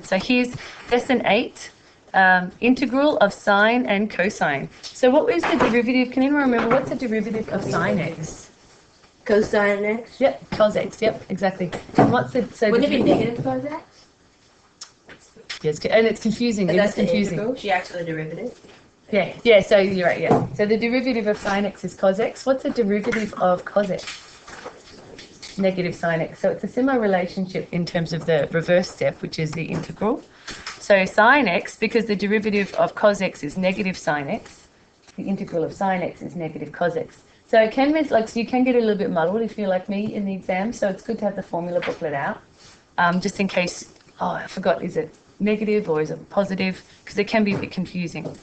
So here's lesson 8, integral of sine and cosine. So what was the derivative? Can anyone remember what's the derivative of sine x? Cosine x? Yep, cos x. Yep, exactly. And what's the Wouldn't it be negative cos x? Yes, and it's confusing. And that's confusing. The integral? She actually derivative? Yeah. So you're right. Yeah. So the derivative of sine x is cos x. What's the derivative of cos x? Negative sine x. So it's a similar relationship in terms of the reverse step, which is the integral. So sine x, because the derivative of cos x is negative sine x, the integral of sine x is negative cos x. So it can so you can get a little bit muddled if you're like me in the exam. So it's good to have the formula booklet out, just in case. Oh, I forgot. Is it negative or is it positive? Because it can be a bit confusing,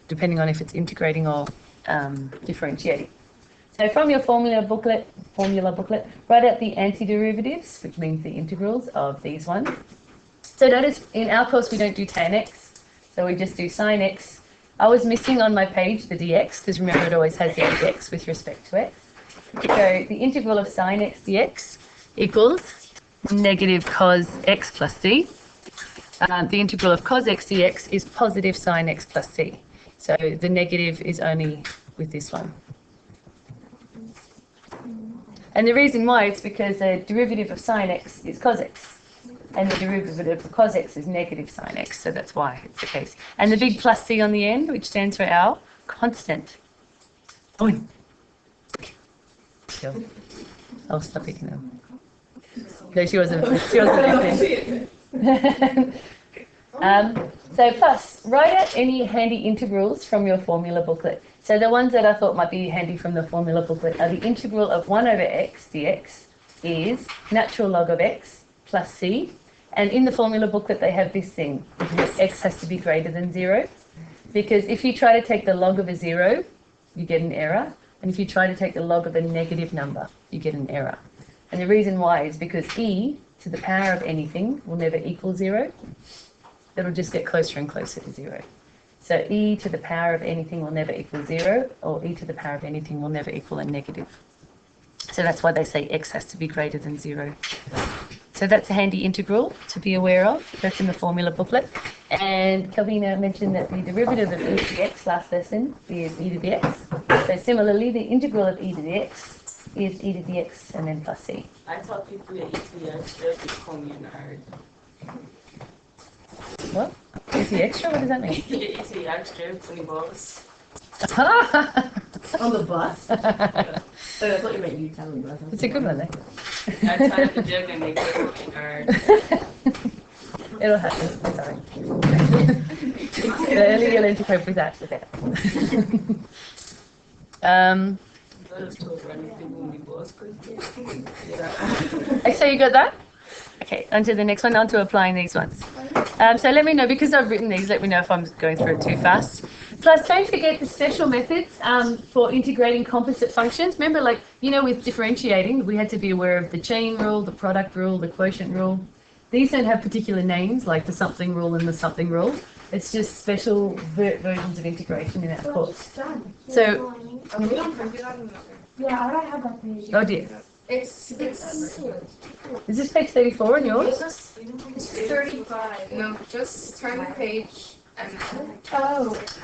depending on if it's integrating or differentiating. So from your formula booklet, write out the antiderivatives, which means the integrals of these ones. So notice in our course we don't do tan x, so we just do sine x. I was missing on my page the dx, because remember it always has the dx with respect to x. So the integral of sine x dx equals negative cos x plus c. The integral of cos x dx is positive sine x plus c. So the negative is only with this one. And the reason why is because the derivative of sine x is cos x, and the derivative of cos x is negative sine x, so that's why it's the case. And the big plus c on the end, which stands for our constant. Oh. I'll stop eating them. No, she wasn't listening. So plus, write out any handy integrals from your formula booklet. So the ones that I thought might be handy from the formula booklet are the integral of 1 over x dx is natural log of x plus c. And in the formula booklet they have this thing, x has to be greater than 0. Because if you try to take the log of a 0, you get an error. And if you try to take the log of a negative number, you get an error. And the reason why is because e to the power of anything will never equal 0. It'll just get closer and closer to 0. So e to the power of anything will never equal 0, or e to the power of anything will never equal a negative. So that's why they say x has to be greater than 0. So that's a handy integral to be aware of. That's in the formula booklet. And Calvina mentioned that the derivative of e to the x last lesson is e to the x. So similarly, the integral of e to the x is e to the x and then plus c. I tell people that e to the x, they'll be calling me a nerd. What? Is he extra? What does that mean? E to the extra, 20 bucks. On the bus? So that's what you meant, you tell me about. It's a good one, though. I tried to joke and they call me a nerd. It'll happen. Sorry. The earlier you learn to cope with that, the better. So you got that? Okay, on to the next one, on to applying these ones. So let me know, because I've written these, let me know if I'm going through it too fast. Plus, don't forget the special methods for integrating composite functions. Remember, like, with differentiating, we had to be aware of the chain rule, the product rule, the quotient rule. These don't have particular names, like the something rule and the something rule. It's just special versions of integration in our course. So, yeah, I have that page. oh dear. It's Is this page 34 on yours? it's 35. No, just turn the page and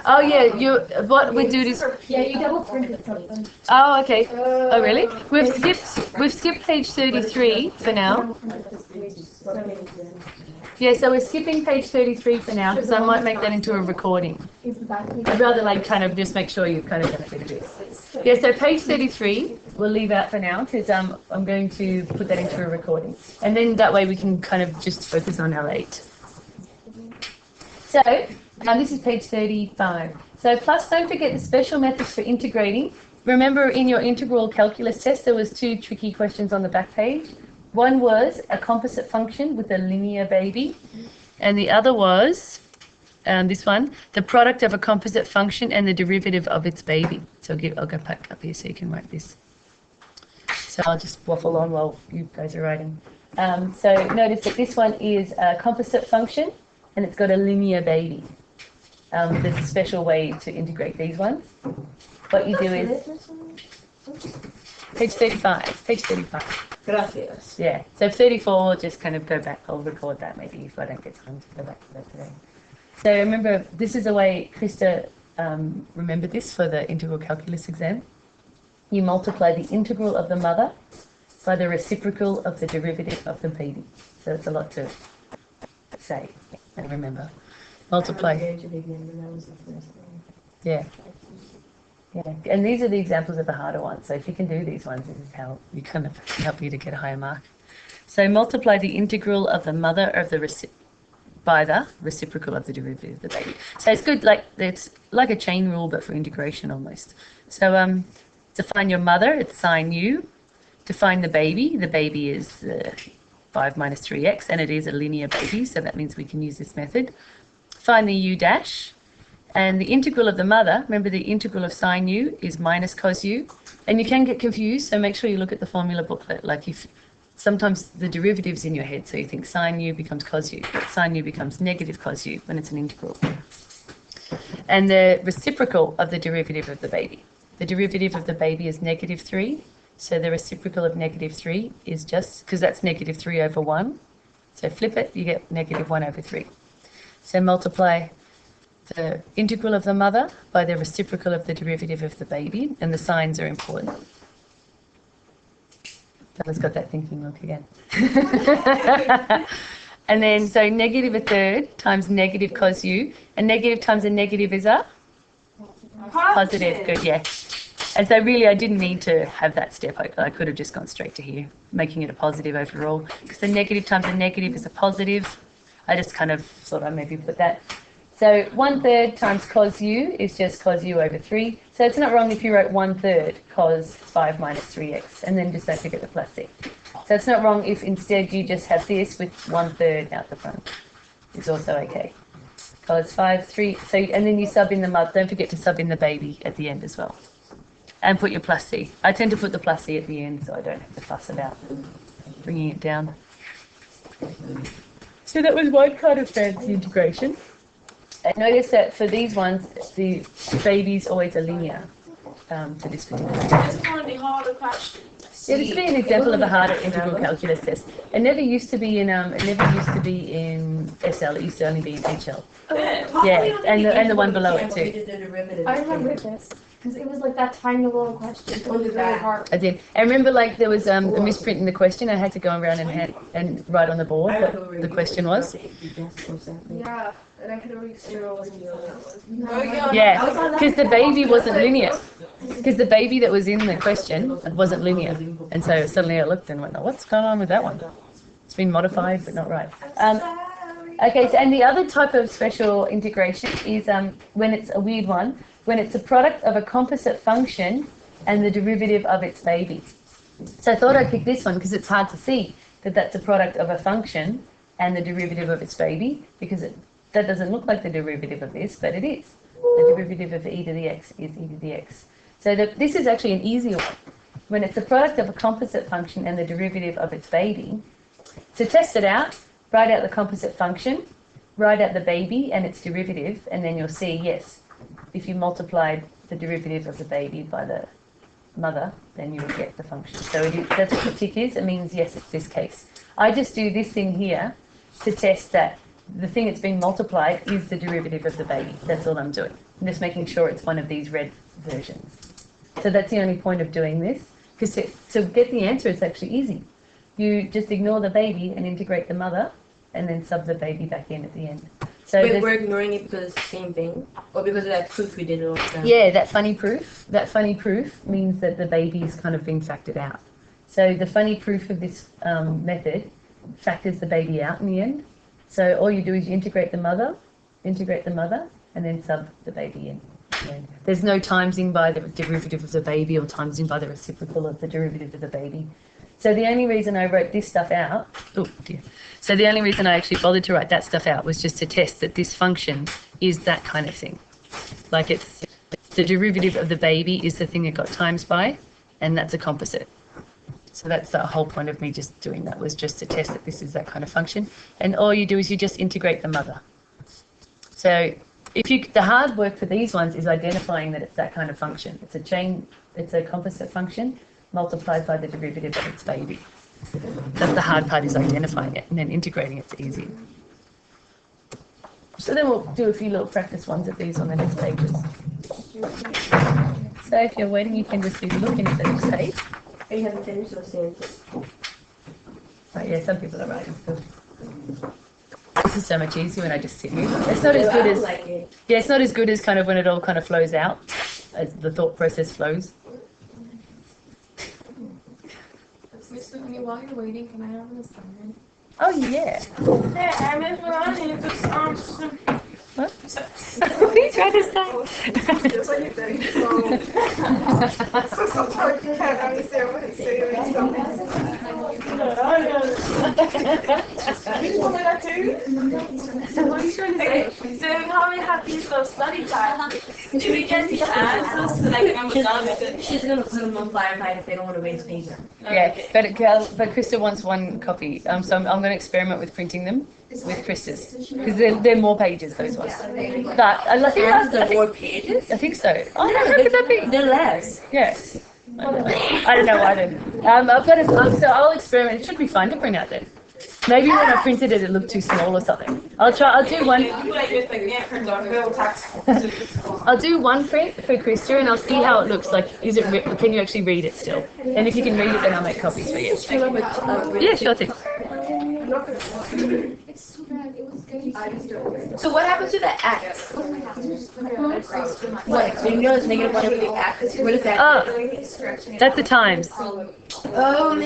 Oh yeah, what we do is. Yeah, you double printed something. Oh okay. Oh really? We've skipped page 33 for now. Yeah, so we're skipping page 33 for now because I might make that into a recording. I'd rather kind of just make sure you've kind of done a bit of this. Yeah, so page 33 we'll leave out for now because I'm going to put that into a recording. And then that way we can kind of just focus on L8. So, this is page 35. So plus, don't forget the special methods for integrating. Remember in your integral calculus test there was 2 tricky questions on the back page. One was a composite function with a linear baby, and the other was this one, the product of a composite function and the derivative of its baby. So I'll go back up here so you can write this. So I'll just waffle on while you guys are writing. So notice that this one is a composite function and it's got a linear baby. There's a special way to integrate these ones. What you do is page 35. Gracias. Yeah, so 34, just kind of go back. I'll record that maybe if I don't get time to go back to that today. So remember, this is the way Krista remembered this for the integral calculus exam. You multiply the integral of the mother by the reciprocal of the derivative of the baby. So it's a lot to say and remember. Multiply. Yeah. Yeah, and these are the examples of the harder ones. So if you can do these ones, this is how you kind of help you to get a higher mark. So multiply the integral of the mother of the by the reciprocal of the derivative of the baby. So it's good, like it's like a chain rule, but for integration almost. So to find your mother, it's sine u. To find the baby is 5 minus 3x, and it is a linear baby, so that means we can use this method. Find the u dash. And the integral of the mother, remember the integral of sine u is minus cos u. And you can get confused, so make sure you look at the formula booklet. Like if sometimes the derivative's in your head, so you think sine u becomes cos u, but sine u becomes negative cos u when it's an integral. And the reciprocal of the derivative of the baby. The derivative of the baby is negative 3. So the reciprocal of negative 3 is just, because that's negative 3 over 1. So flip it, you get negative 1 over 3. So multiply the integral of the mother by the reciprocal of the derivative of the baby, and the signs are important. Bella's got that thinking look again. And then, so negative a third times negative cos u, and negative times a negative is a? Positive, good, yeah. And so really I didn't need to have that step. I could have just gone straight to here, making it a positive overall, because the negative times a negative is a positive. I just kind of thought I'd maybe put that. So 1/3 times cos u is just cos u over 3. So it's not wrong if you wrote 1/3 cos 5 minus 3x, and then just don't forget the plus c. So it's not wrong if instead you just have this with 1/3 out the front. It's also okay. Cos 5, 3, so, and then you sub in the mother. Don't forget to sub in the baby at the end as well. And put your plus c. I tend to put the plus c at the end so I don't have to fuss about bringing it down. So that was one kind of fancy integration. And notice that for these ones, the baby's always a linear for this particular test. It's one of the harder questions. Yeah, this would be an example of a harder integral calculus test. It never used to be in SL. It used to only be in HL. Yeah, and the one below it too. I remember this, because it was like that tiny little question. It was very hard. I did. I remember like there was a misprint in the question. I had to go around and write on the board what the question was. Yeah, and I could already zero. Yeah, because the baby wasn't linear. Because the baby that was in the question wasn't linear. And so suddenly I looked and went, oh, what's going on with that one? It's been modified, but not right. Okay, so and the other type of special integration is when it's a weird one, when it's a product of a composite function and the derivative of its baby. So I thought I'd pick this one because it's hard to see that that's a product of a function and the derivative of its baby, because that doesn't look like the derivative of this, but it is. The derivative of e to the x is e to the x. So this is actually an easier one. When it's a product of a composite function and the derivative of its baby, to test it out, write out the composite function, write out the baby and its derivative, and then you'll see, yes, if you multiplied the derivative of the baby by the mother, then you would get the function. So that's what the tick is. It means, yes, it's this case. I just do this thing here to test that the thing that's being multiplied is the derivative of the baby. That's all I'm doing. I'm just making sure it's one of these red versions. So that's the only point of doing this. Because to get the answer, it's actually easy. You just ignore the baby and integrate the mother, and then sub the baby back in at the end. So Wait, we're ignoring it because it's the same thing? Or because of that proof we did all the time? Yeah, that funny proof. That funny proof means that the baby's kind of been factored out. So the funny proof of this method factors the baby out in the end. So all you do is you integrate the mother, and then sub the baby in. There's no timesing by the derivative of the baby or timesing by the reciprocal of the derivative of the baby. So the only reason I wrote this stuff out, so the only reason I actually bothered to write that stuff out was just to test that this function is that kind of thing. Like it's the derivative of the baby is the thing it got times by, and that's a composite. So that's the whole point of me just doing that, was just to test that this is that kind of function. And all you do is you just integrate the mother. So the hard work for these ones is identifying that it's that kind of function. It's a composite function multiplied by the derivative of its baby. That's the hard part, is identifying it, and then integrating it's easy. So then we'll do a few little practice ones of these on the next pages. So if you're waiting, you can just be looking at the next page. You haven't finished those sentences. Right, yeah, some people are writing still. This is so much easier when I just sit here. It's not as good as, yeah, it's not as good as kind of when it all kind of flows out, as the thought process flows. While you're waiting, can I have an assignment? Oh yeah. Yeah, Miss Melanie, What? What are you trying to say? Just like you're saying, so sometimes you can't understand what he's saying. what are you trying to say? So how we have these little study time? Do we get the answers to like remember done? She's gonna put them on firefight if they don't want to waste paper. Yeah, but Krista wants one copy. So I'm going to experiment with printing them with Krista's, because they're more pages, those ones. But I think More pages? I think so. Oh no, how could that be? They're less. Yes. I don't know why then. I've got to, so I'll experiment. It should be fine to print out then. Maybe when I printed it, it looked too small or something. I'll do one. I'll do one print for Krista, and I'll see how it looks like. Can you actually read it still? And if you can read it, then I'll make copies for you. Yeah, sure thing. So what happens to the X? What? So you know it's negative 1 over the X? What is that? Oh, that's the times. Oh,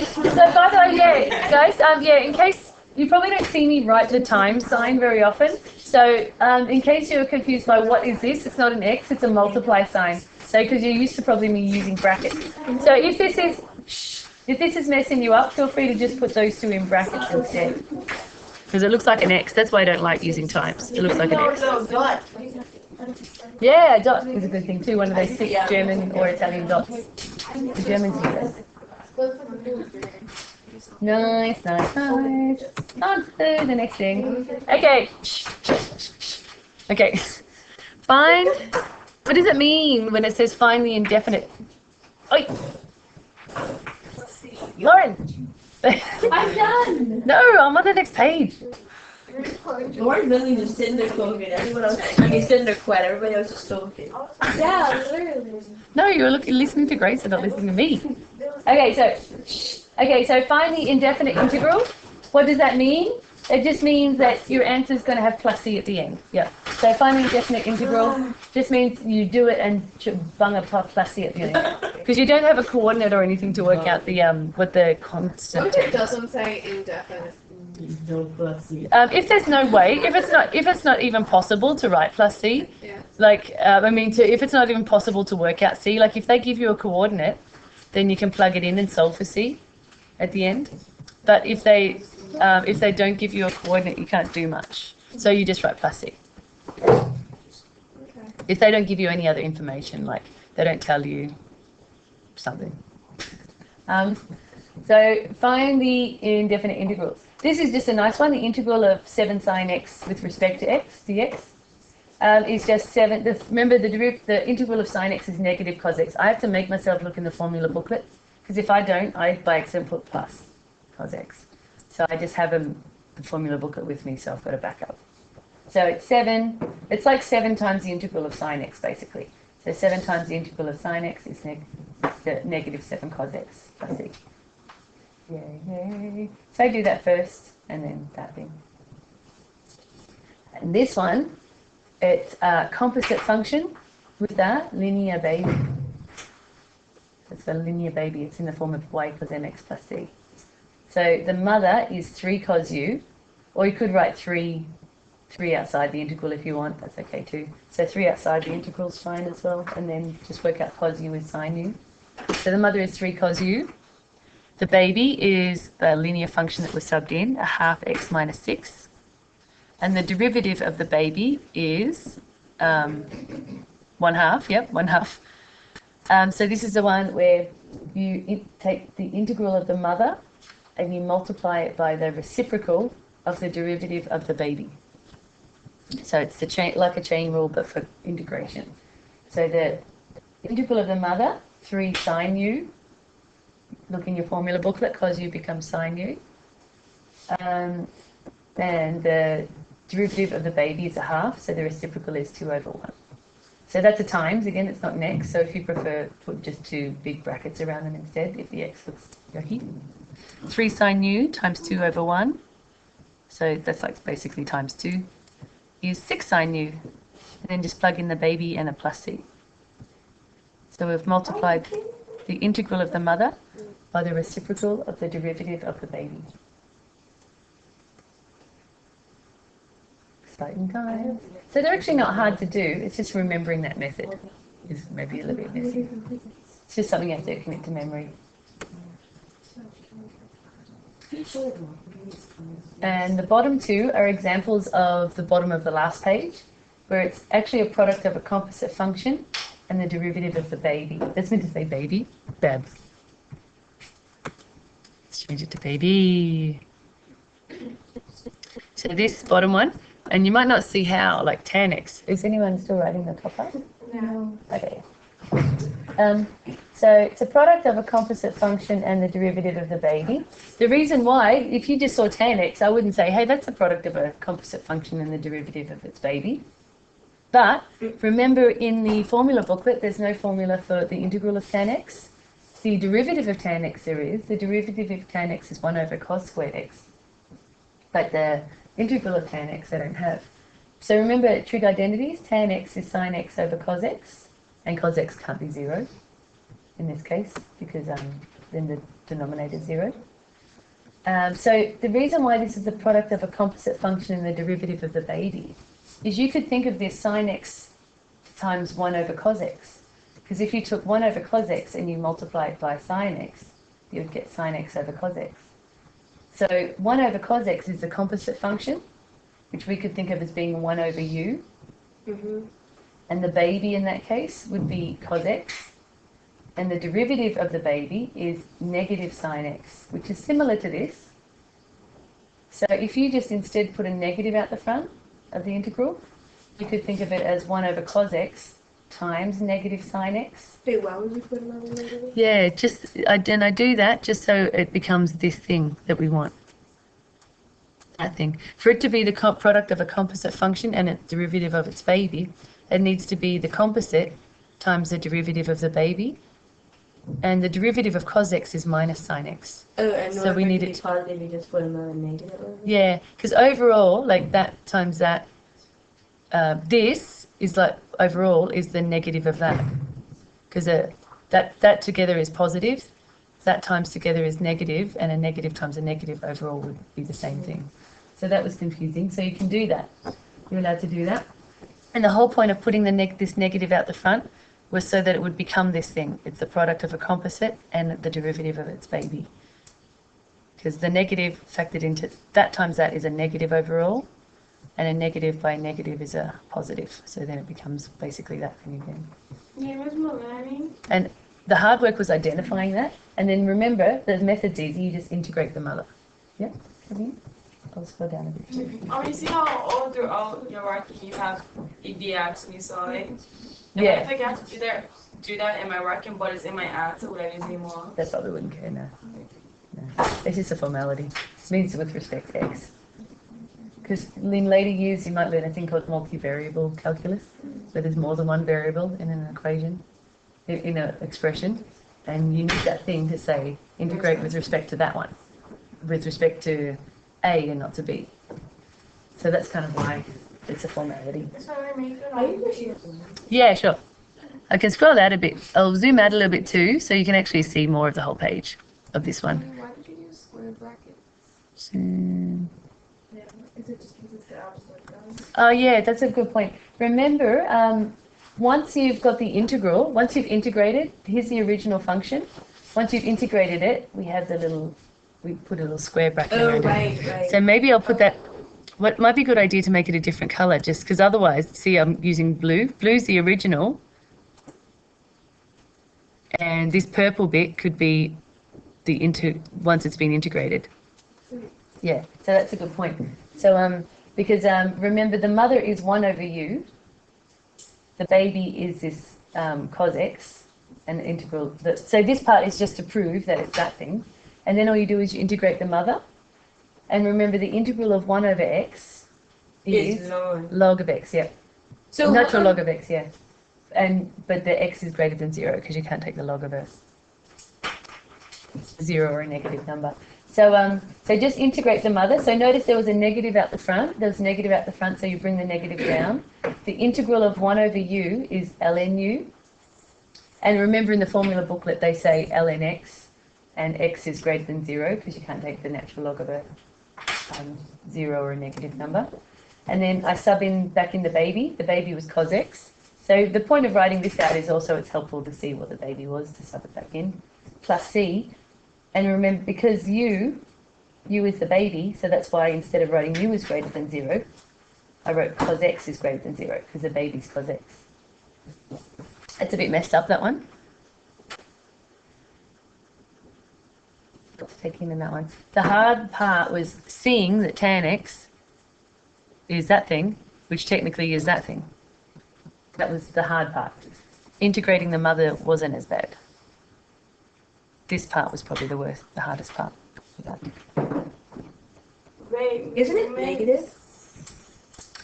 So by the way, yeah, guys, yeah, in case you probably don't see me write the time sign very often. So in case you're confused by what is this, it's not an X, it's a multiply sign. So because you're used to probably me using brackets. So if this is messing you up, feel free to just put those two in brackets instead. Because it looks like an X. That's why I don't like using times. It looks like an X. Yeah, a dot is a good thing too. One of those 6 German or Italian dots. The Germans do that. Nice. On to the next thing. Okay. Okay. Find. What does it mean when it says find the indefinite? Oi. Lauren. I'm done. No, I'm on the next page. Lauren's really just sitting there smoking. Everyone else, sitting there quiet. Everybody else is smoking. Yeah, literally. No, you're listening to Grace and not listening to me. Okay, so find the indefinite integral. What does that mean? It just means that your answer is going to have plus c at the end. Yeah. So find the indefinite integral just means you do it and bung a plus c at the end. Because you don't have a coordinate or anything to work out the what the constant What if it doesn't say indefinite? if there's no way, if it's not even possible to write plus c, Yeah. like if it's not even possible to work out c, like if they give you a coordinate, then you can plug it in and solve for c at the end. But if they don't give you a coordinate, you can't do much. So you just write plus c. Okay. If they don't give you any other information, like they don't tell you something. So find the indefinite integrals. This is just a nice one. The integral of 7 sine x with respect to x dx is just 7. Remember, the integral of sine x is negative cos x. I have to make myself look in the formula booklet, because if I don't, I by accident put plus cos x. So I just have the formula booklet with me, so I've got a backup. So it's 7. It's like 7 times the integral of sine x, basically. So 7 times the integral of sine x is negative 7 cos x plus c. Yay. So I do that first, and then that thing. And this one, it's a composite function with a linear baby. It's a linear baby. It's in the form of y equals mx plus c. So the mother is 3 cos u, or you could write 3 outside the integral if you want. That's okay too. So 3 outside the integral is fine as well, and then just work out cos u with sine u. So the mother is 3 cos u. The baby is the linear function that was subbed in, a half x minus 6. And the derivative of the baby is 1/2, yep, 1/2. So this is the one where you take the integral of the mother and you multiply it by the reciprocal of the derivative of the baby. So it's like a chain rule, but for integration. So the integral of the mother, 3 sine u, look in your formula booklet, cos u becomes sine u. And the derivative of the baby is a half, so the reciprocal is 2 over 1. So that's a times, again, it's not next, so if you prefer, put just 2 big brackets around them instead, if the x looks yucky. 3 sine u times 2 over 1, so that's like basically times 2, is 6 sine u. And then just plug in the baby and a plus c. So we've multiplied the integral of the mother by the reciprocal of the derivative of the baby. Exciting times. So they're actually not hard to do, it's just remembering that method is maybe a little bit messy. It's just something you have to commit to memory. And the bottom 2 are examples of the bottom of the last page, where it's actually a product of a composite function and the derivative of the baby. That's meant to say baby. Babs. Let's change it to baby. So this bottom one, and you might not see how, like tan x. Is anyone still writing the top part? No. Okay. So it's a product of a composite function and the derivative of the baby. The reason why, if you just saw tan x, I wouldn't say, hey, that's a product of a composite function and the derivative of its baby. But remember, in the formula booklet, there's no formula for the integral of tan x. The derivative of tan x there is. The derivative of tan x is 1 over cos squared x. But the integral of tan x I don't have. So remember trig identities, tan x is sine x over cos x, and cos x can't be 0 in this case, because then the denominator is 0. So the reason why this is the product of a composite function and the derivative of the baby is you could think of this sine x times 1 over cos x. Because if you took 1 over cos x and you multiply it by sine x, you would get sine x over cos x. So 1 over cos x is the composite function, which we could think of as being 1 over u. And the baby in that case would be cos x. And the derivative of the baby is negative sine x, which is similar to this. So if you just instead put a negative out the front of the integral, you could think of it as 1 over cos x times negative sine x. Wait, why would you put another negative? Yeah, I do that just so it becomes this thing that we want. That thing. For it to be the product of a composite function and its derivative of its baby, it needs to be the composite times the derivative of the baby. And the derivative of cos x is minus sine x. Oh, and so we need it to positive, you just put another negative over it? Yeah, because overall, like that times that, this is like overall is the negative of that. Because that together is positive, that times together is negative, and a negative times a negative overall would be the same thing. So that was confusing. So you can do that. You're allowed to do that. And the whole point of putting this negative out the front was so that it would become this thing. It's the product of a composite and the derivative of its baby. Because the negative factored into that times that is a negative overall, and a negative by negative is a positive. So then it becomes basically that thing again. Yeah, what's more learning? And the hard work was identifying that. And then remember, the method's easy. You just integrate the mother. Yeah? I'll scroll down a bit. You see how all throughout your working you have EDX and you saw it? Yeah. If I get to do that in my working, but it's in my answer, would I use anymore? They probably wouldn't care, no. It's just a formality. It means with respect to x. Because in later years you might learn a thing called multivariable calculus, where there's more than one variable in an equation, in an expression, and you need that thing to say integrate with respect to that one, with respect to A and not to B. So that's kind of why it's a formality. Yeah, sure. I can scroll out a bit. I'll zoom out a little bit too, so you can actually see more of the whole page of this one. Why did you use square brackets? So, Is it just because it's the opposite of oh yeah, that's a good point. Remember, once you've got the integral, once you've integrated, here's the original function. Once you've integrated it, we put a little square bracket around it. Right. So maybe I'll put that, what might be a good idea to make it a different color, just because otherwise, see, I'm using blue. Blue's the original. And this purple bit could be once it's been integrated. Yeah, so that's a good point. So because remember the mother is 1 over u, the baby is this cos x, an integral. So this part is just to prove that it's that thing. And then all you do is you integrate the mother. And remember, the integral of 1 over x is log of x, yeah. So natural log of x, yeah. But the x is greater than 0 because you can't take the log of a 0 or a negative number. So just integrate the mother. So notice there was a negative out the front. There was a negative out the front, so you bring the negative down. The integral of 1 over u is ln u. And remember in the formula booklet they say ln x, and x is greater than 0 because you can't take the natural log of a 0 or a negative number. And then I sub in back in the baby. The baby was cos x. So the point of writing this out is also it's helpful to see what the baby was to sub it back in. Plus c. And remember, because u is the baby, so that's why instead of writing u is greater than 0, I wrote cos x is greater than 0 because the baby's cos x. It's a bit messed up, that one. Got to take him in that one. The hard part was seeing that tan x is that thing, which technically is that thing. That was the hard part. Integrating the mother wasn't as bad. This part was probably the hardest part. Wait, isn't it negative?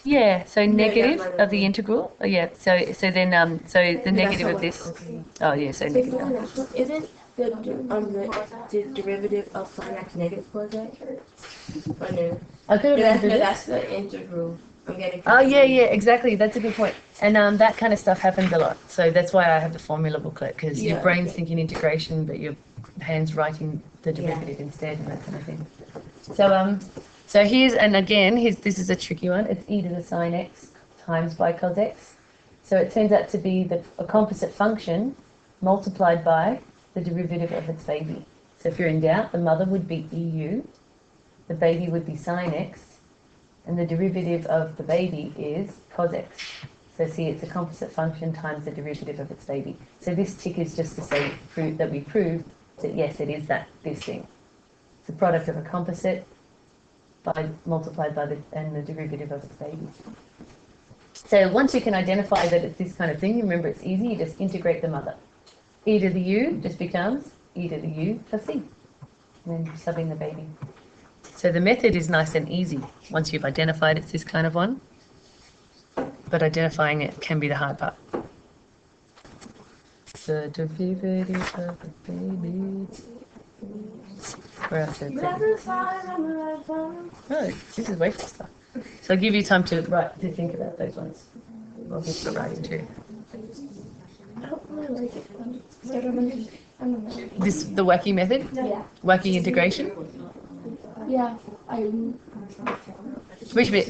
Yeah, so negative of the integral. Oh, yeah, so then the negative of this. Oh yeah, so negative. Isn't the derivative of sine x negative cos x? Or no? I could have No, that's the integral. I'm getting. Oh yeah, exactly. That's a good point. And that kind of stuff happens a lot. So that's why I have the formula booklet, because your brain's thinking integration, but your hand's writing the derivative instead, and that kind of thing. So here's, and again, this is a tricky one. It's e to the sine x times by cos x. So it turns out to be a composite function multiplied by the derivative of its baby. So if you're in doubt, the mother would be eu, the baby would be sine x, and the derivative of the baby is cos x. So see, it's a composite function times the derivative of its baby. So this tick is just to say that we proved that yes, it is this thing. It's the product of a composite multiplied by the derivative of its baby. So once you can identify that it's this kind of thing, remember it's easy, you just integrate the mother. E to the u just becomes e to the u plus c. And then subbing the baby. So the method is nice and easy once you've identified it's this kind of one. But identifying it can be the hard part. The derivative of the baby. Where else is it? Oh, this is way faster. So I'll give you time to think about those ones. Or just for writing too. I don't really like it. I don't understand. The wacky method? Yeah. Wacky integration? Yeah. Which bit?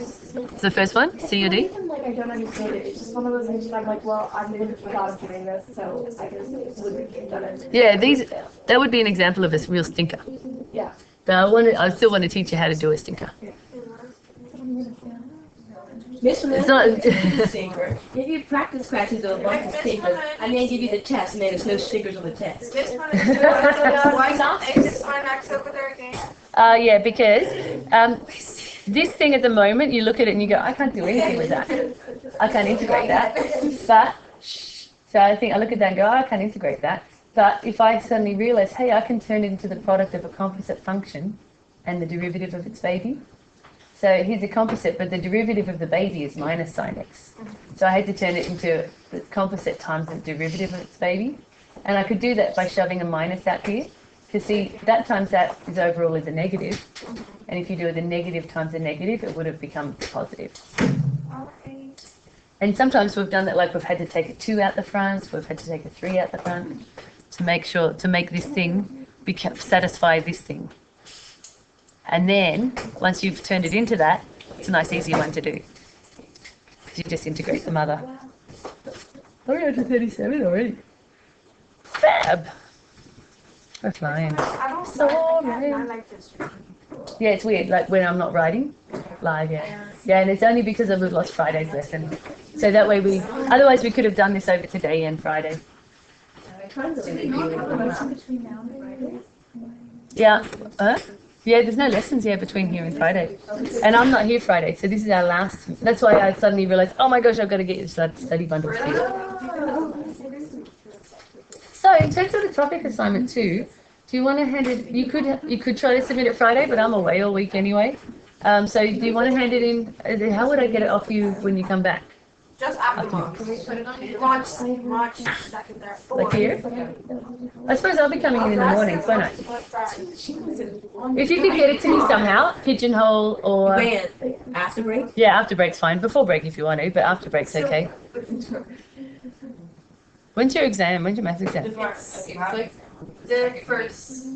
The first one? C or D? I don't understand it. It's just one of those things that I'm like, well, I would have thought of doing this, so I guess it would have done it. Yeah, that would be an example of a real stinker. Yeah. But I still want to teach you how to do a stinker. This one It's not. stinker. If you practice classes of a bunch of stinkers, and then give you the test, and then there's no stinkers on the test. This one is why not x sine x over there again? Yeah, because this thing at the moment, you look at it and you go, I can't do anything with that. I can't integrate that. But, so I look at that and go, I can't integrate that. But if I suddenly realize, hey, I can turn it into the product of a composite function and the derivative of its baby. So here's a composite, but the derivative of the baby is minus sine x. So I had to turn it into the composite times the derivative of its baby. And I could do that by shoving a minus out here. To see, that times that is overall is a negative. And if you do the negative times a negative, it would have become positive. Okay. And sometimes we've done that, like we've had to take a 2 out the front, we've had to take a 3 out the front to make this thing satisfy this thing. And then, once you've turned it into that, it's a nice easy one to do. Because you just integrate the mother. We're going to 37 already. Fab! We're flying. I don't Sorry. I like this. Yeah, it's weird, like when I'm not writing live, yeah. Yeah, and it's only because we've lost Friday's lesson. So that way otherwise we could have done this over today and Friday. Yeah, yeah, there's no lessons here between here and Friday. And I'm not here Friday, so this is our last. That's why I suddenly realised, oh my gosh, I've got to get your study bundles here. So in terms of the topic assignment too, do you want to hand it? You could try to submit it Friday, but I'm away all week anyway. So do you want to hand it in? How would I get it off you when you come back? Just after March. Can we put it on March 2nd, there. Like here? I suppose I'll be coming in the mornings, won't I? If you could get it to me somehow, pigeonhole or... When? After break? Yeah, after break's fine. Before break if you want to, but after break's okay. When's your exam? When's your maths exam? The first.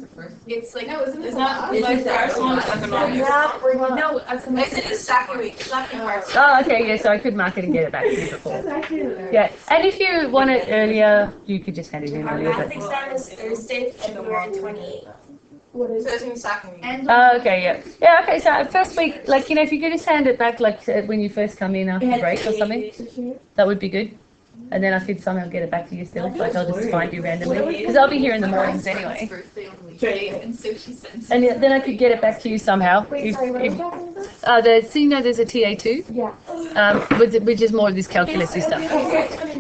It's like No, isn't it it's the not last? like the first one is economics. No, It's in the second week. Second part. Oh, okay, yeah, so I could mark it and get it back to you before. Yeah, and if you want it earlier, you could just hand it in earlier. Math But... exam is Thursday, February 28th. So it's in the second week. Oh, okay, yeah. Yeah, okay, so first week, like, you know, if you could just hand it back, like, when you first come in after break or something, that would be good. And then I could somehow get it back to you still, like I'll just find you randomly. Because I'll be here in the mornings anyway. And then I could get it back to you somehow. There's a TA2. Yeah. Which is more of this calculus stuff.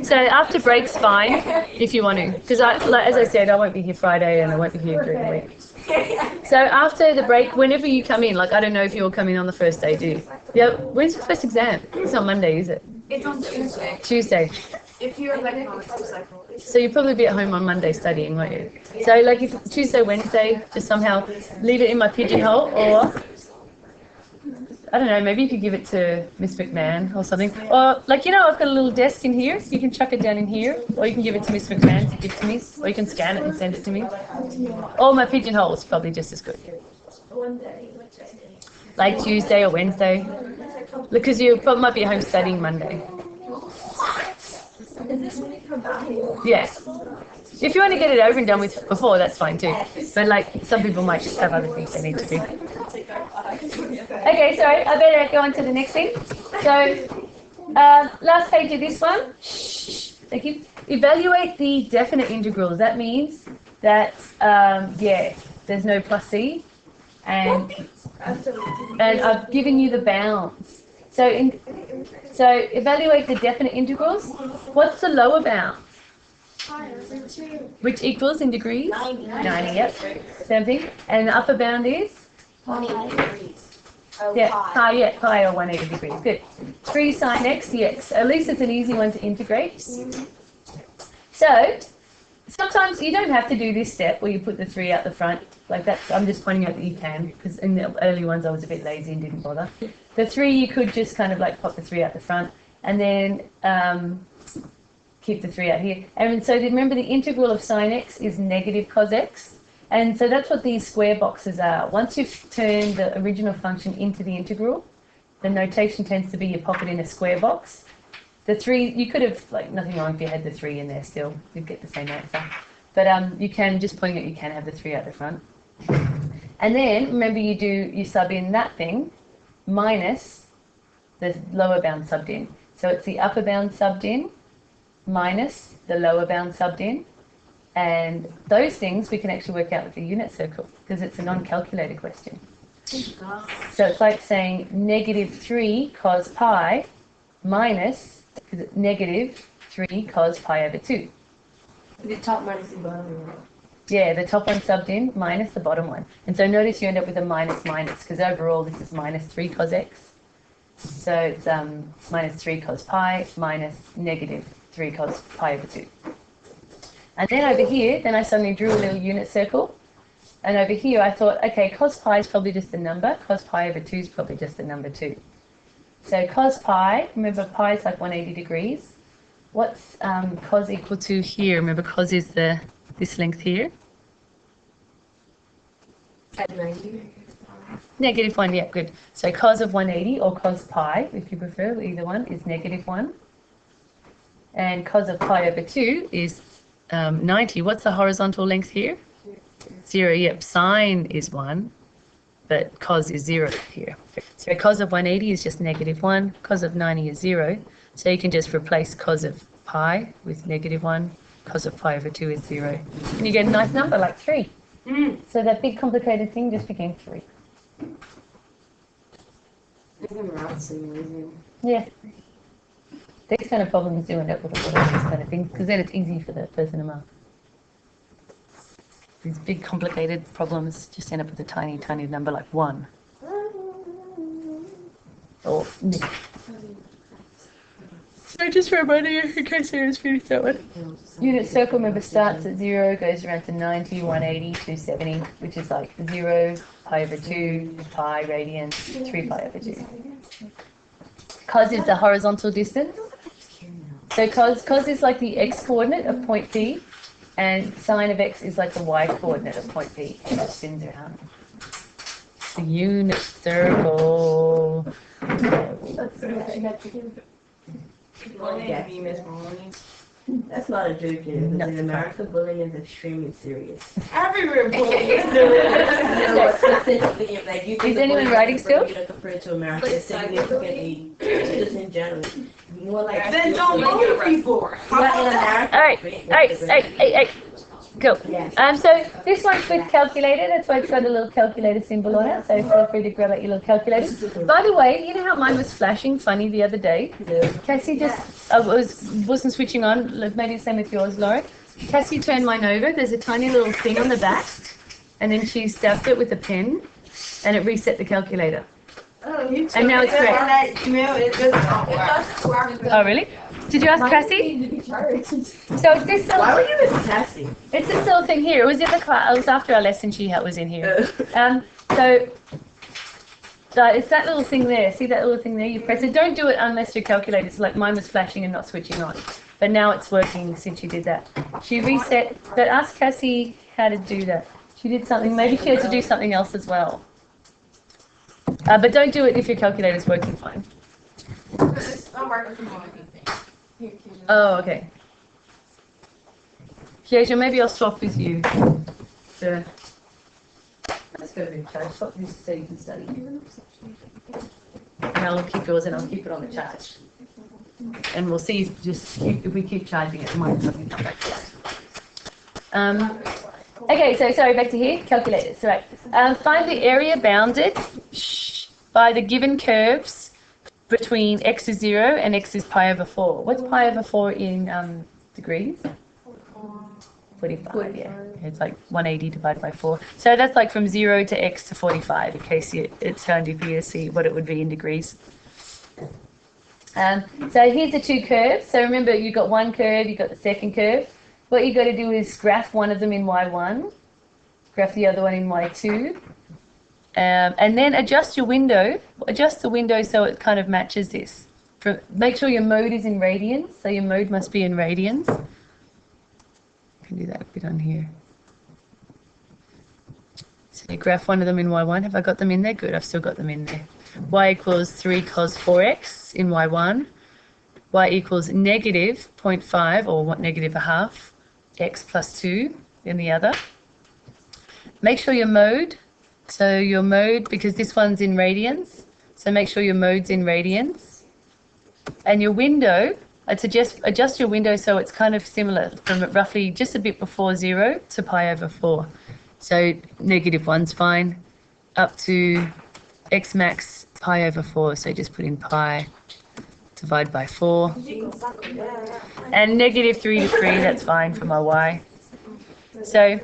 So after break's fine, if you want to. Because as I said, I won't be here Friday and I won't be here during the week. So after the break, whenever you come in, like I don't know if you'll come in on the first day, do you? Yeah, when's your first exam? It's not Monday, is it? It's on Tuesday. Tuesday. If you're economics, it's like. So you'll probably be at home on Monday studying, won't you? So like if Tuesday, Wednesday, just somehow leave it in my pigeonhole, or I don't know, maybe you could give it to Miss McMahon or something. Or like, you know, I've got a little desk in here, so you can chuck it down in here, or you can give it to Miss McMahon to give to me, or you can scan it and send it to me. Or my pigeonhole is probably just as good. Like Tuesday or Wednesday, because you might be at home studying Monday. Yes. If you want to get it over and done with before, that's fine too. But like, some people might just have other things they need to do. Okay, sorry, I better go on to the next thing. So, last page of this one. Thank you. Evaluate the definite integrals. That means that, there's no plus c, and I've given you the bounds. So evaluate the definite integrals. What's the lower bound? Which equals in degrees? 90, yep. Same thing. And the upper bound is? 180 degrees. Yeah, pi or 180 degrees. Good. 3 sine x dx. At least it's an easy one to integrate. So, sometimes you don't have to do this step where you put the 3 out the front. Like that's, I'm just pointing out that you can, because in the early ones I was a bit lazy and didn't bother. The 3, you could just kind of like pop the 3 out the front, and then keep the 3 out here. And so remember, the integral of sine x is negative cos x. And so that's what these square boxes are. Once you've turned the original function into the integral, the notation tends to be you pop it in a square box. The 3, you could have, like, nothing wrong if you had the 3 in there still, you'd get the same answer. But you can, just pointing out, you can have the 3 out the front. And then, remember, you sub in that thing minus the lower bound subbed in. So it's the upper bound subbed in minus the lower bound subbed in. And those things we can actually work out with the unit circle, because it's a non-calculator question. So it's like saying negative 3 cos pi minus negative 3 cos pi over 2. The top minus the bottom one. Yeah, the top one subbed in minus the bottom one. And so notice you end up with a minus minus, because overall this is minus 3 cos x. So it's minus 3 cos pi minus negative 3 cos pi over 2. And then over here, then I suddenly drew a little unit circle. And over here I thought, okay, cos pi is probably just a number. Cos pi over 2 is probably just a number too. So cos pi, remember pi is like 180 degrees. What's cos equal to here? Remember cos is this length here. At 90. Negative 1, yeah, good. So cos of 180, or cos pi, if you prefer, either one, is negative 1. And cos of pi over 2 is 90. What's the horizontal length here? 0, yep. Sine is 1, but cos is 0 here. So cos of 180 is just negative 1. Cos of 90 is 0. So you can just replace cos of pi with negative 1. Cos of pi over 2 is 0. And you get a nice number like 3. So that big complicated thing just became 3. Isn't maths amazing? Yeah. These kind of problems do end up with all of these kind of things, because then it's easy for the person to mark. these big complicated problems just end up with a tiny, tiny number like 1. Or so just for a moment, in case I just finished that one. Unit circle, remember, starts at 0, goes around to 90, 180, 270, which is like 0, pi over 2, pi radians, 3 pi over 2. Cos is the horizontal distance. So cos is like the x-coordinate of point P, and sine of x is like the y-coordinate of point P. It just spins around. The unit circle. That's not a joke, because in America, bullying is extremely serious. Everywhere bullying is Is anyone writing still? Compared to America, it's significantly, just in general. More like Then don't bully people. All right. Go. So this one's with calculator. That's why it's got a little calculator symbol on it. So feel free to grab out your little calculator. By the way, you know how mine was flashing funny the other day? Cassie just wasn't switching on. Maybe the same with yours, Laura. Cassie turned mine over. There's a tiny little thing on the back, and then she stabbed it with a pen, and it reset the calculator. And now it's correct. Oh, really? Did you ask Cassie? So it's this little. Why were you with Cassie? It's this little thing here. It was in the class. It was after our lesson. She was in here. So it's that little thing there. See that little thing there? You press it. Don't do it unless your calculator. It's like mine was flashing and not switching on. But now it's working since you did that. She reset. But ask Cassie how to do that. She did something. Maybe she had to do something else as well. But don't do it if your calculator's working fine. Oh, okay. Kiesha, maybe I'll swap with you. So, let's go to the charge. Swap this so you can study. And I'll keep yours and I'll keep it on the charge. And we'll see if we keep charging it. It might suddenly come back to that. Okay, so sorry, back to here. Calculators. So, right. Find the area bounded by the given curves between x is 0 and x is pi over 4. What's pi over 4 in degrees? 45, yeah. It's like 180 divided by 4. So that's like from 0 to x to 45, in case it's handy for you to see what it would be in degrees. So here's the two curves. So remember, you've got one curve, you've got the second curve. What you've got to do is graph one of them in y1, graph the other one in y2. And then adjust your window. Adjust the window so it kind of matches this. Make sure your mode is in radians. So your mode must be in radians. I can do that a bit on here. So you graph one of them in y1. Have I got them in there? Good, I've still got them in there. Y equals 3 cos 4x in y1. Y equals negative 0.5 or negative a half x plus 2 in the other. Make sure your mode. So your mode, because this one's in radians, so make sure your mode's in radians. And your window, I'd suggest adjust your window so it's kind of similar from roughly just a bit before 0 to pi over 4. So -1's fine, up to x max pi over 4. So just put in pi, divide by 4. And -3 to 3, that's fine for my y. So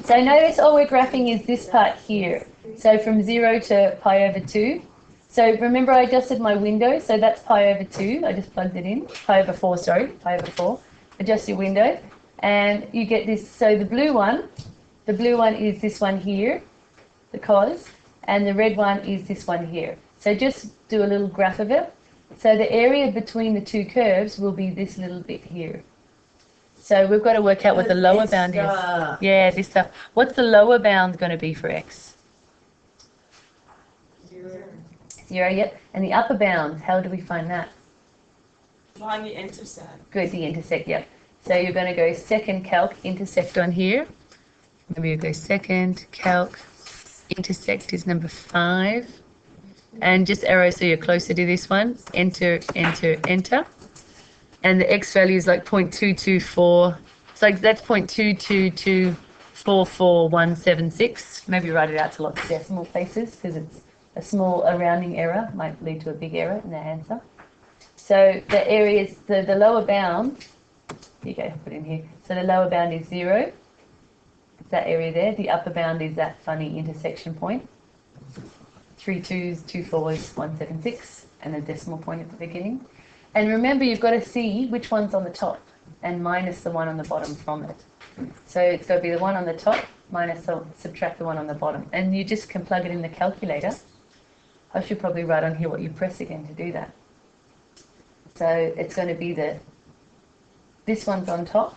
So notice all we're graphing is this part here. So from 0 to pi over 2. So remember I adjusted my window, so that's pi over 2. I just plugged it in. Pi over 4, sorry, pi over 4. Adjust your window. And you get this, so the blue one is this one here, the cos, and the red one is this one here. So just do a little graph of it. So the area between the two curves will be this little bit here. So we've got to work out what the lower bound is. Yeah, this stuff. What's the lower bound going to be for x? 0, yep. And the upper bound, how do we find that? Find the intersect. Good, the intersect, yep. So you're going to go second calc, intersect on here. Maybe you go second calc, intersect is number 5. And just arrow so you're closer to this one. Enter, enter, enter. And the x value is like 0.224. It's like that's 0.222444176. Maybe write it out to lots of decimal places because it's a rounding error might lead to a big error in the answer. So the areas, the lower bound, here you go, put it in here. So the lower bound is 0. It's that area there. The upper bound is that funny intersection point. 3 2s, 2 4s, 1 7 6, and a decimal point at the beginning. And remember, you've got to see which one's on the top and minus the one on the bottom from it. So it's got to be the one on the top minus subtract the one on the bottom. And you just can plug it in the calculator. I should probably write on here what you press again to do that. So it's going to be this one's on top.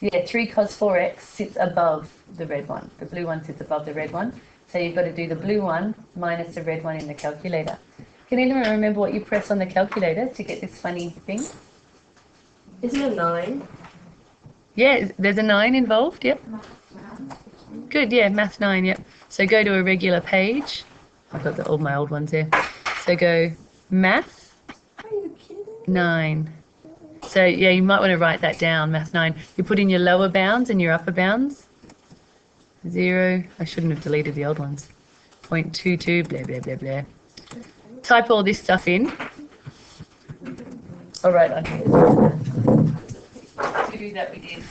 Yeah, 3 cos 4x sits above the red one. The blue one sits above the red one. So you've got to do the blue one minus the red one in the calculator. Can anyone remember what you press on the calculator to get this funny thing? Isn't it 9? Yeah, there's a 9 involved, yep. Good, yeah, math 9, yep. So go to a regular page. I've got all my old ones there. So go math 9. So yeah, you might want to write that down, math 9. You put in your lower bounds and your upper bounds. 0, I shouldn't have deleted the old ones. 0.22, blah, blah, blah, blah. Type all this stuff in. All right, on here. To do that we did.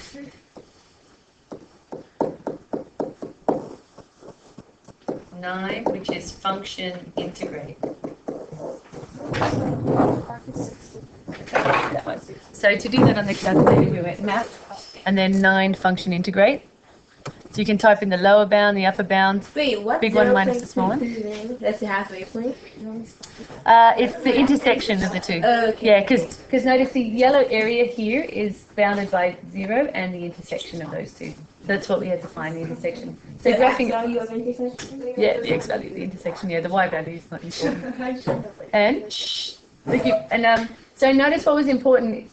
Nine, which is function integrate. That one. So to do that on the calculator, you went math, and then 9 function integrate. So you can type in the lower bound, the upper bound. Wait, what? Big one minus the small one. That's the halfway point? It's the intersection of the two. Okay. Yeah, because notice the yellow area here is bounded by 0 and the intersection of those two. That's what we had to find, the intersection. So The graphing, value of intersection? yeah, the x value, the intersection, yeah, the y value is not important. And, thank you. And so notice what was important.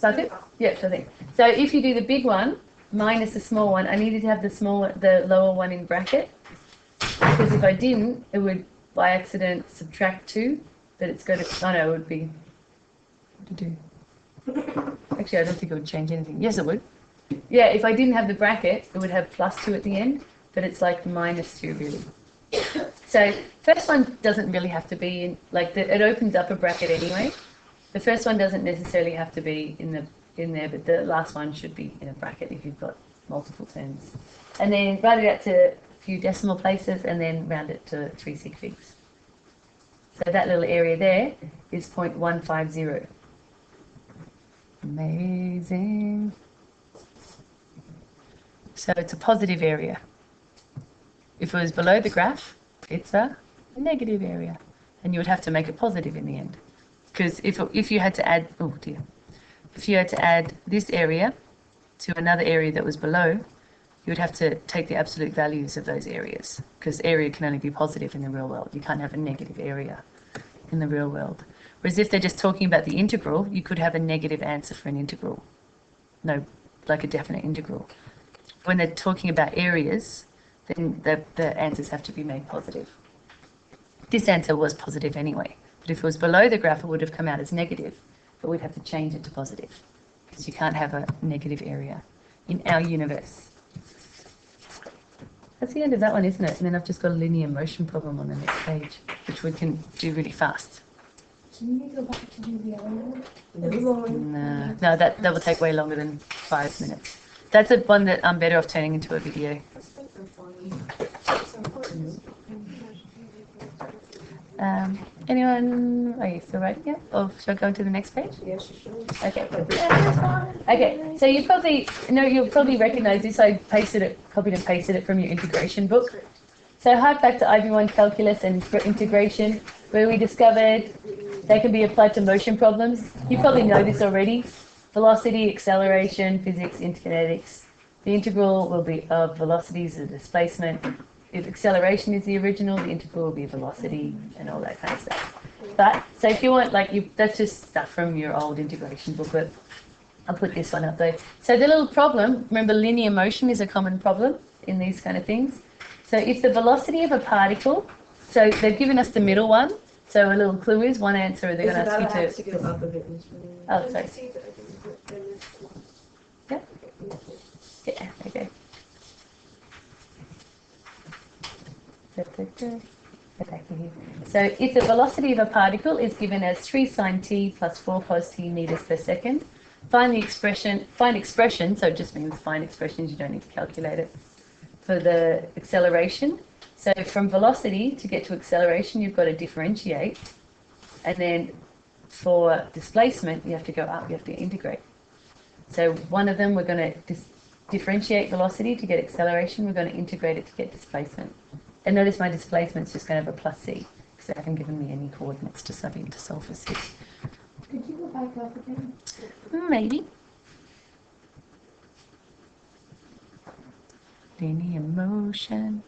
That's it? Yep, I think. So if you do the big one minus the small one, I needed to have the lower one in bracket. Because if I didn't, it would by accident subtract 2, but it's going to, oh no, it would be, what to do? Actually, I don't think it would change anything. Yes, it would. Yeah, if I didn't have the bracket, it would have plus 2 at the end, but it's like minus 2 really. So first one doesn't really have to be in, like it opens up a bracket anyway. The first one doesn't necessarily have to be in there, but the last one should be in a bracket if you've got multiple terms. And then write it out to a few decimal places and then round it to 3 sig figs. So that little area there is 0.150. Amazing. So it's a positive area. If it was below the graph, it's a negative area. And you would have to make it positive in the end. Because if you had to add, oh dear, if you had to add this area to another area that was below, you would have to take the absolute values of those areas. Because area can only be positive in the real world. You can't have a negative area in the real world. Whereas if they're just talking about the integral, you could have a negative answer for an integral. No, like a definite integral. When they're talking about areas, then the answers have to be made positive. This answer was positive anyway, but if it was below the graph, it would have come out as negative, but we'd have to change it to positive, because you can't have a negative area in our universe. That's the end of that one, isn't it? And then I've just got a linear motion problem on the next page, which we can do really fast. Can you go back to do the other one? No, that will take way longer than 5 minutes. That's a one that I'm better off turning into a video. Anyone? Are you still writing it? Or should I go to the next page? Yes, sure. Okay. Okay. So you'll probably recognise this. I copied and pasted it from your integration book. So hark back to IB1 calculus and integration, where we discovered they can be applied to motion problems. You probably know this already. Velocity, acceleration, physics, kinetics. The integral will be of velocities and displacement. If acceleration is the original, the integral will be velocity and all that kind of stuff. But so if you want, that's just stuff from your old integration booklet. I'll put this one up though. So the little problem, remember linear motion is a common problem in these kind of things. So if the velocity of a particle, so they've given us the middle one. So a little clue is one answer they're going to ask you to. Go up a bit. Oh, sorry. Yeah. Yeah. Okay. Okay, here. So if the velocity of a particle is given as 3 sine t plus 4 cos t meters per second, find expression, so it just means find expressions, you don't need to calculate it, for the acceleration. So from velocity to get to acceleration, you've got to differentiate. And then for displacement, you have to go up, you have to integrate. So one of them, we're going to differentiate velocity to get acceleration, we're going to integrate it to get displacement. And notice my displacement's just going to have a plus c, because they haven't given me any coordinates to sub in to solve for c. Could you go back up again? Maybe. Linear motion.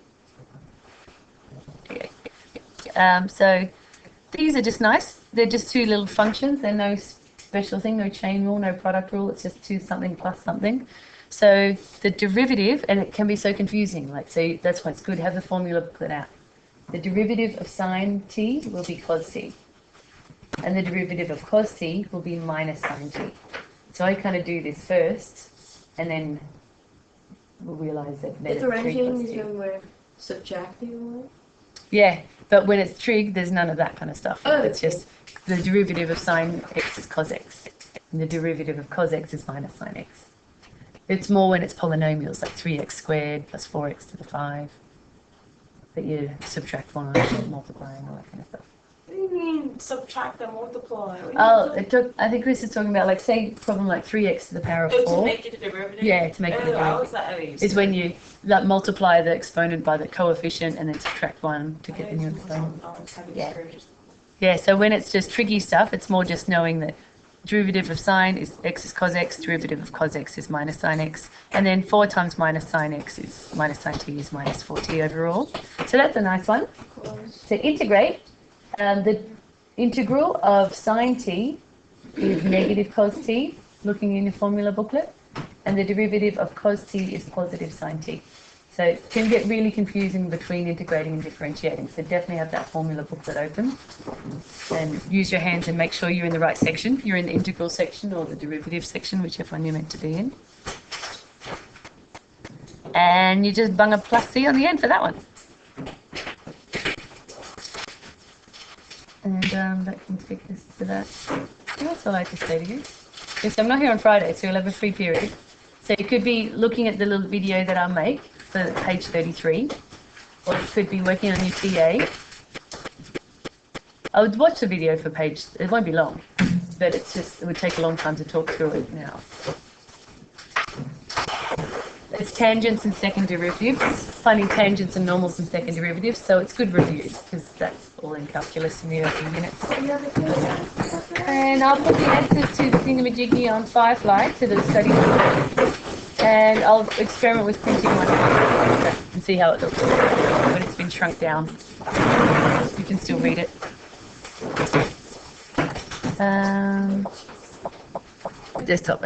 So these are just nice. They're just two little functions. They're no special thing, no chain rule, no product rule. It's just 2 something plus something. So the derivative, and it can be so confusing, like, so that's why it's good to have the formula put out. The derivative of sine t will be cos t, and the derivative of cos t will be minus sine t. So I kind of do this first, and then we'll realise that then it's 3 Differentiating cos is t. when we're subtracting one. Yeah, but when it's trig, there's none of that kind of stuff. Oh, It's just the derivative of sine x is cos x, and the derivative of cos x is minus sine x. It's more when it's polynomials, like 3x squared plus 4x to the 5, that you subtract one, multiply, and all that kind of stuff. What do you mean subtract and multiply? Oh, I think Chris is talking about, like, say, problem like 3x to the power of To 4. make it a derivative? Yeah, to make it a derivative. That Is when you multiply the exponent by the coefficient and then subtract 1 to get the new exponent. Yeah. Yeah, so when it's just tricky stuff, it's more just knowing that derivative of sine is x is cos x, derivative of cos x is minus sine x, and then 4 times minus sine x is minus sine t is minus 4t overall. So that's a nice one. To integrate, the integral of sine t is negative cos t, looking in your formula booklet, and the derivative of cos t is positive sine t. So it can get really confusing between integrating and differentiating. So definitely have that formula booklet open and use your hands and make sure you're in the right section. You're in the integral section or the derivative section, whichever one you're meant to be in. And you just bung a plus c on the end for that one. And that can take us to that. That's all I have to say to you. Yes, I'm not here on Friday, so you'll have a free period. So you could be looking at the little video that I'll make for page 33, or you could be working on your TA. I would watch the video for page, it won't be long, but it's just, it would take a long time to talk through it now. It's tangents and second derivatives, finding tangents and normals and second derivatives, so it's good reviews, because that's all in calculus in the early units. And I'll put the answers to the thingamajiggy on Firefly, to the study book, and I'll experiment with printing one and see how it looks when it's been shrunk down. You can still read it. Desktop.